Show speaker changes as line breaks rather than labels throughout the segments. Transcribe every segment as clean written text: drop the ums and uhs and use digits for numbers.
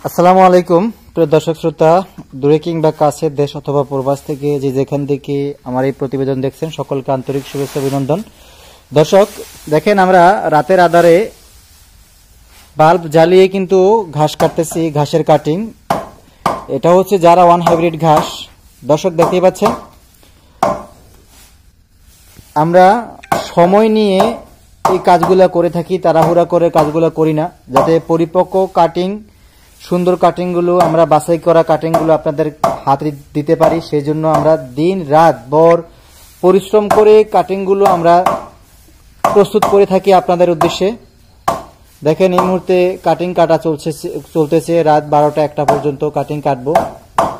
আসসালামু আলাইকুম প্রিয় দর্শক শ্রোতা, দূরে কিংবা কাছে, দেশ অথবা প্রবাস থেকে যে যেখান থেকে আমার এই প্রতিবেদন দেখছেন সকলকে আন্তরিক শুভেচ্ছা অভিনন্দন। দর্শক দেখেন, আমরা রাতের আধারে বাল্ব জ্বালিয়ে কিন্তু ঘাস কাটতেছি, ঘাসের কাটিং। এটা হচ্ছে যারা ওয়ান হাইব্রিড ঘাস। দর্শক দেখতেই পাচ্ছেন, আমরা সময় নিয়ে এই কাজগুলা করে থাকি, তাড়াহুড়া করে কাজগুলো করি না, যাতে পরিপক্ক কাটিং, সুন্দর কাটিংগুলো, আমরা বাছাই করা কাটিংগুলো আপনাদের হাতে দিতে পারি। সেই জন্য আমরা দিন রাত ভর পরিশ্রম করে কাটিংগুলো আমরা প্রস্তুত করে থাকি আপনাদের উদ্দেশ্যে। দেখেন, এই মুহূর্তে কাটিং কাটা চলতেছে রাত 12টা-1টা পর্যন্ত কাটিং কাটবো,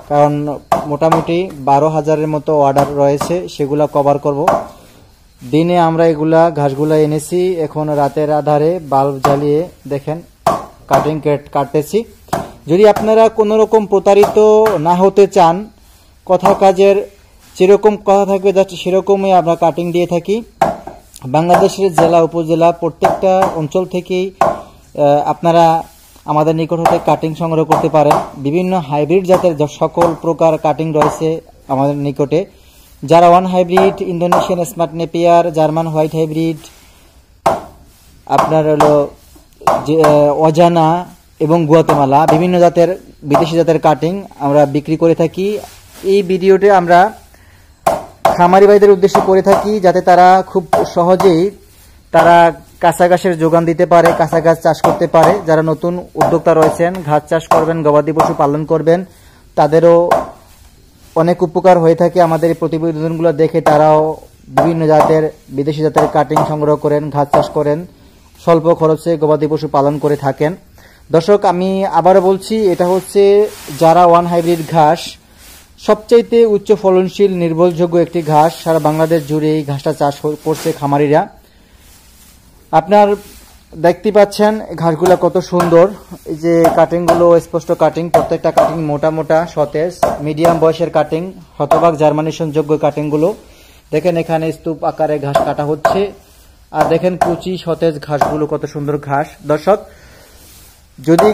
কারণ মোটামুটি 12,000-এর মতো অর্ডার রয়েছে, সেগুলা কভার করব। দিনে আমরা এগুলা ঘাসগুলা এনেছি, এখন রাতের আধারে বাল্ব জ্বালিয়ে দেখেন কাটিং কাটতেছি। যদি আপনারা কোনো রকম প্রতারিত না হতে চান, কথা কাজের যেরকম কথা থাকবে জাস্ট সেরকমই আমরা কাটিং দিয়ে থাকি। বাংলাদেশের জেলা উপজেলা প্রত্যেকটা অঞ্চল থেকেই আপনারা আমাদের নিকট হতে কাটিং সংগ্রহ করতে পারেন। বিভিন্ন হাইব্রিড জাতের সকল প্রকার কাটিং রয়েছে আমাদের নিকটে। যারা one hybrid, Indonesian smart Napier, German white hybrid, আপনার হলো অজানা এবং গুয়াতেমালা, বিভিন্ন জাতের বিদেশি জাতের কাটিং আমরা বিক্রি করে থাকি। এই ভিডিওতে আমরা খামারি ভাইদের উদ্দেশ্যে করে থাকি, যাতে তারা খুব সহজেই তারা কাঁচা ঘাসের যোগান দিতে পারে, কাঁচা ঘাস চাষ করতে পারে। যারা নতুন উদ্যোক্তা রয়েছেন, ঘাস চাষ করবেন, গবাদি পশু পালন করবেন, তাদেরও অনেক উপকার হয়ে থাকে। আমাদের এই প্রতিবেদনগুলো দেখে তারাও বিভিন্ন জাতের বিদেশি জাতের কাটিং সংগ্রহ করেন, ঘাস চাষ করেন, স্বল্প খরচে গবাদি পশু পালন করে থাকেন। দর্শক, আমি আবারও বলছি, এটা হচ্ছে যারা ওয়ান হাইব্রিড ঘাস, সবচাইতে উচ্চ ফলনশীল নির্ভরযোগ্য একটি ঘাস। সারা বাংলাদেশ জুড়ে এই ঘাসটা চাষ করছে খামারিরা। আপনার দেখতে পাচ্ছেন ঘাসগুলো কত সুন্দর, এই যে কাটিংগুলো স্পষ্ট কাটিং, প্রত্যেকটা কাটিং মোটা মোটা সতেজ, মিডিয়াম বয়সের কাটিং, শতভাগ জার্মিনেশন যোগ্য কাটিংগুলো। দেখেন, এখানে স্তূপ আকারে ঘাস কাটা হচ্ছে, আর দেখেন কুচি সতেজ ঘাসগুলো, কত সুন্দর ঘাস। দর্শক, যদি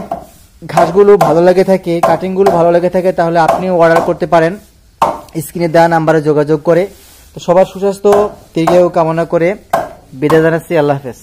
ঘাসগুলো ভালো লেগে থাকে, কাটিংগুলো ভালো লেগে থাকে, তাহলে আপনিও অর্ডার করতে পারেন স্ক্রিনে দেওয়া নাম্বারে যোগাযোগ করে। তো সবার সুস্বাস্থ্য দীর্ঘায়ু কামনা করে বিদায় জানাচ্ছি। আল্লাহ হাফেজ।